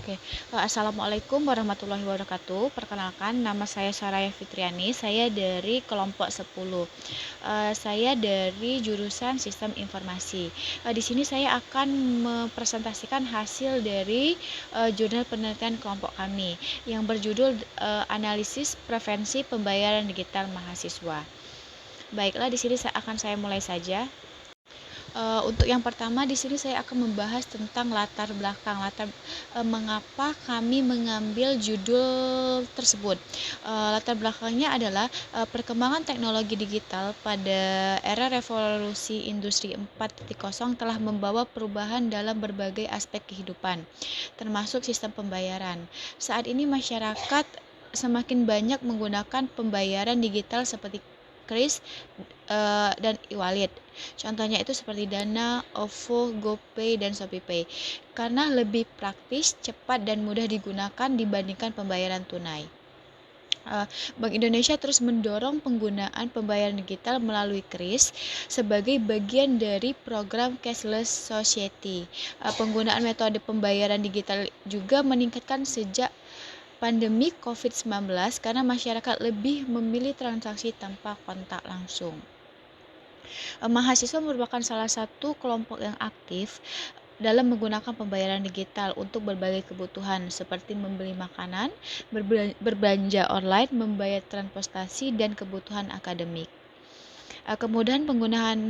Oke, Assalamualaikum warahmatullahi wabarakatuh. Perkenalkan, nama saya Saraya Fitriani. Saya dari kelompok 10. Saya dari jurusan Sistem Informasi. Di sini saya akan mempresentasikan hasil dari jurnal penelitian kelompok kami yang berjudul Analisis Prevensi Pembayaran Digital Mahasiswa. Baiklah, di sini saya mulai saja. Untuk yang pertama di sini saya akan membahas tentang latar belakang mengapa kami mengambil judul tersebut. Latar belakangnya adalah perkembangan teknologi digital pada era revolusi industri 4.0 telah membawa perubahan dalam berbagai aspek kehidupan, termasuk sistem pembayaran. Saat ini masyarakat semakin banyak menggunakan pembayaran digital seperti kris dan e-wallet. Contohnya itu seperti Dana, OVO, GoPay, dan ShopeePay. Karena lebih praktis, cepat, dan mudah digunakan dibandingkan pembayaran tunai. Bank Indonesia terus mendorong penggunaan pembayaran digital melalui kris sebagai bagian dari program Cashless Society. Penggunaan metode pembayaran digital juga meningkatkan sejak pandemi COVID-19 karena masyarakat lebih memilih transaksi tanpa kontak langsung. Mahasiswa merupakan salah satu kelompok yang aktif dalam menggunakan pembayaran digital untuk berbagai kebutuhan seperti membeli makanan, berbelanja online, membayar transportasi, dan kebutuhan akademik. Kemudahan penggunaan,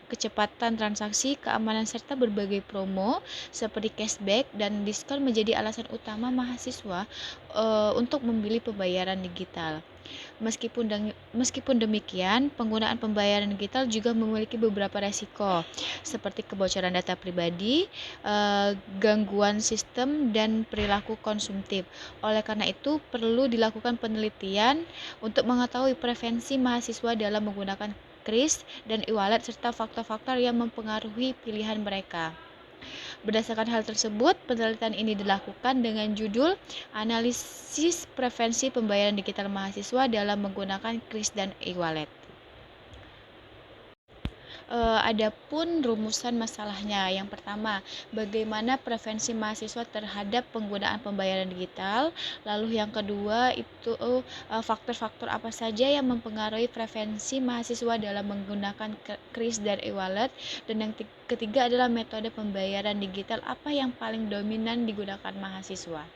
kecepatan transaksi, keamanan, serta berbagai promo seperti cashback dan diskon menjadi alasan utama mahasiswa untuk memilih pembayaran digital. Meskipun demikian, penggunaan pembayaran digital juga memiliki beberapa resiko, seperti kebocoran data pribadi, gangguan sistem, dan perilaku konsumtif. Oleh karena itu, perlu dilakukan penelitian untuk mengetahui preferensi mahasiswa dalam menggunakan kris dan e-wallet serta faktor-faktor yang mempengaruhi pilihan mereka. Berdasarkan hal tersebut, penelitian ini dilakukan dengan judul Analisis Preferensi Pembayaran Digital Mahasiswa dalam menggunakan kris dan e-wallet. Adapun rumusan masalahnya, yang pertama, bagaimana preferensi mahasiswa terhadap penggunaan pembayaran digital. Lalu yang kedua itu faktor-faktor apa saja yang mempengaruhi preferensi mahasiswa dalam menggunakan kris dan e-wallet. Dan yang ketiga adalah metode pembayaran digital apa yang paling dominan digunakan mahasiswa.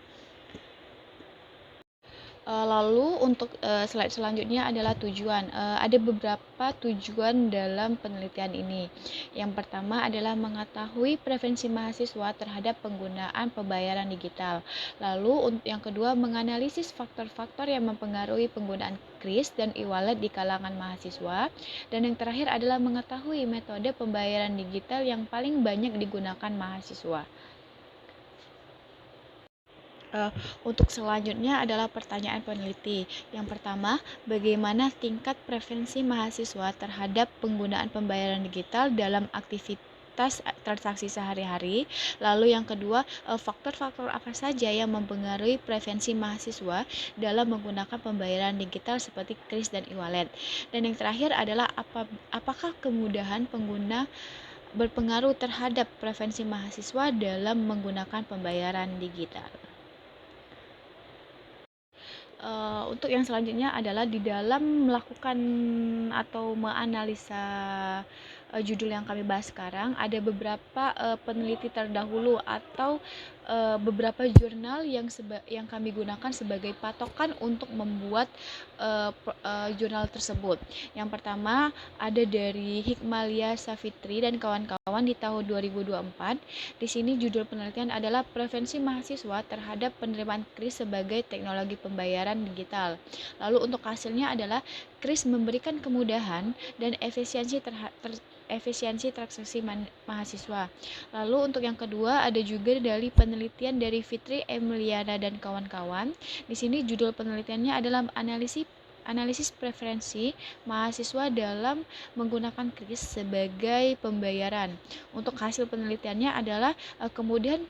Lalu untuk slide selanjutnya adalah tujuan. Ada beberapa tujuan dalam penelitian ini. Yang pertama adalah mengetahui preferensi mahasiswa terhadap penggunaan pembayaran digital. Lalu yang kedua menganalisis faktor-faktor yang mempengaruhi penggunaan kris dan e-wallet di kalangan mahasiswa. Dan yang terakhir adalah mengetahui metode pembayaran digital yang paling banyak digunakan mahasiswa. Untuk selanjutnya adalah pertanyaan peneliti. Yang pertama, bagaimana tingkat preferensi mahasiswa terhadap penggunaan pembayaran digital dalam aktivitas transaksi sehari-hari? Lalu yang kedua, faktor-faktor apa saja yang mempengaruhi preferensi mahasiswa dalam menggunakan pembayaran digital seperti kris dan e-wallet? Dan yang terakhir adalah apakah kemudahan pengguna berpengaruh terhadap preferensi mahasiswa dalam menggunakan pembayaran digital? Untuk yang selanjutnya adalah di dalam melakukan atau menganalisa judul yang kami bahas sekarang, ada beberapa peneliti terdahulu atau beberapa jurnal yang kami gunakan sebagai patokan untuk membuat jurnal tersebut. Yang pertama ada dari Hikmalia Safitri dan kawan-kawan di tahun 2024. Di sini judul penelitian adalah Preferensi Mahasiswa Terhadap Penerimaan kris sebagai Teknologi Pembayaran Digital. Lalu untuk hasilnya adalah kris memberikan kemudahan dan efisiensi transaksi mahasiswa. Lalu untuk yang kedua ada juga dari penelitian dari Fitri Emiliana dan kawan-kawan. Di sini judul penelitiannya adalah analisis preferensi mahasiswa dalam menggunakan kris sebagai pembayaran. Untuk hasil penelitiannya adalah kemudahan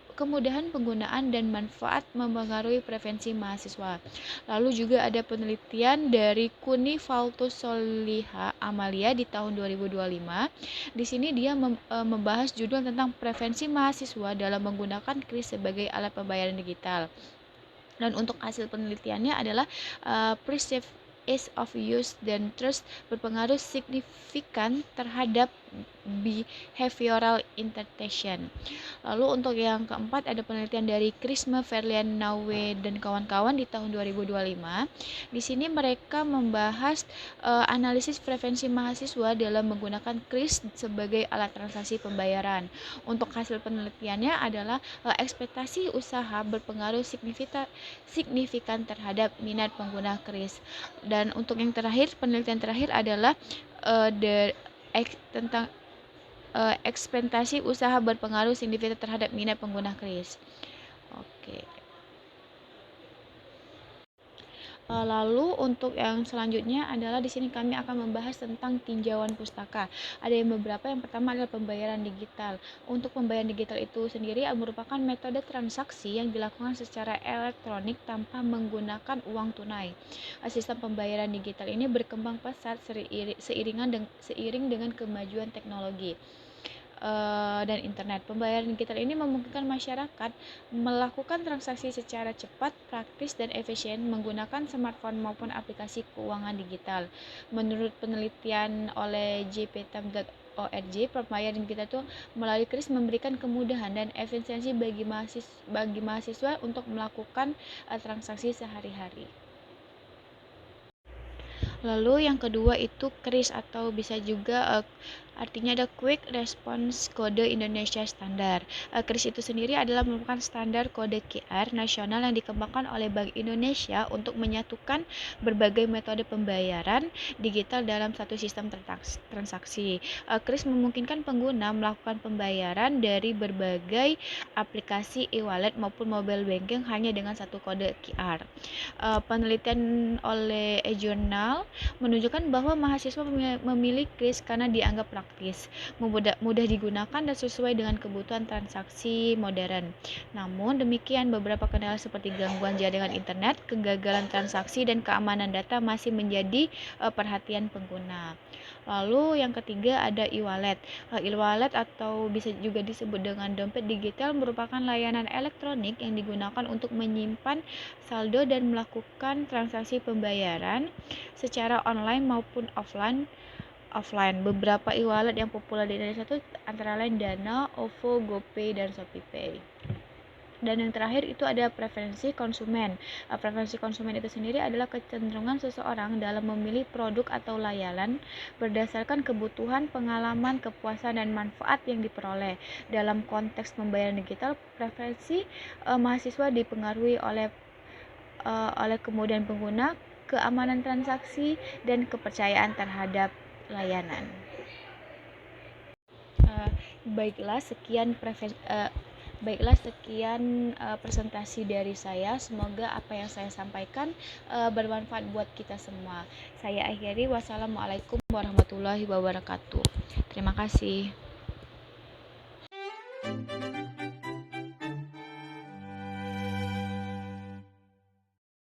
penggunaan dan manfaat mempengaruhi preferensi mahasiswa. Lalu juga ada penelitian dari Kuni Faltusoliha Amalia di tahun 2025. Di sini dia membahas judul tentang preferensi mahasiswa dalam menggunakan kris sebagai alat pembayaran digital. Dan untuk hasil penelitiannya adalah perceived ease of use dan trust berpengaruh signifikan terhadap behavioral interpretation. Lalu untuk yang keempat ada penelitian dari Krisma Verlian Nawe dan kawan-kawan di tahun 2025. Di sini mereka membahas analisis preferensi mahasiswa dalam menggunakan kris sebagai alat transaksi pembayaran. Untuk hasil penelitiannya adalah ekspektasi usaha berpengaruh signifikan terhadap minat pengguna kris. Dan untuk yang terakhir, penelitian terakhir adalah tentang ekspektasi usaha berpengaruh signifikan terhadap minat pengguna kris. Oke. Lalu untuk yang selanjutnya adalah di sini kami akan membahas tentang tinjauan pustaka. Ada yang beberapa. Yang pertama adalah pembayaran digital. Untuk pembayaran digital itu sendiri merupakan metode transaksi yang dilakukan secara elektronik tanpa menggunakan uang tunai. Sistem pembayaran digital ini berkembang pesat seiring dengan kemajuan teknologi dan internet. Pembayaran digital ini memungkinkan masyarakat melakukan transaksi secara cepat, praktis, dan efisien menggunakan smartphone maupun aplikasi keuangan digital. Menurut penelitian oleh jptam.org, pembayaran digital itu melalui kris memberikan kemudahan dan efisiensi bagi mahasiswa untuk melakukan transaksi sehari-hari. Lalu yang kedua itu kris atau bisa juga artinya ada Quick Response Code Indonesia Standard. Kris itu sendiri adalah merupakan standar kode QR nasional yang dikembangkan oleh Bank Indonesia untuk menyatukan berbagai metode pembayaran digital dalam satu sistem transaksi. Kris memungkinkan pengguna melakukan pembayaran dari berbagai aplikasi e-wallet maupun mobile banking hanya dengan satu kode QR. Penelitian oleh e-journal menunjukkan bahwa mahasiswa memilih kris karena dianggap praktis, mudah digunakan dan sesuai dengan kebutuhan transaksi modern. Namun demikian, beberapa kendala seperti gangguan jaringan internet, kegagalan transaksi, dan keamanan data masih menjadi perhatian pengguna. Lalu yang ketiga ada e-wallet. E-wallet atau bisa juga disebut dengan dompet digital merupakan layanan elektronik yang digunakan untuk menyimpan saldo dan melakukan transaksi pembayaran secara online maupun offline. Beberapa e-wallet yang populer di Indonesia itu antara lain Dana, OVO, GoPay, dan ShopeePay. Dan yang terakhir itu ada preferensi konsumen. Preferensi konsumen itu sendiri adalah kecenderungan seseorang dalam memilih produk atau layanan berdasarkan kebutuhan, pengalaman, kepuasan, dan manfaat yang diperoleh. Dalam konteks pembayaran digital, preferensi mahasiswa dipengaruhi oleh kemudahan pengguna, keamanan transaksi, dan kepercayaan terhadap layanan. Baiklah sekian presentasi dari saya. Semoga apa yang saya sampaikan bermanfaat buat kita semua. Saya akhiri. Wassalamualaikum warahmatullahi wabarakatuh. Terima kasih.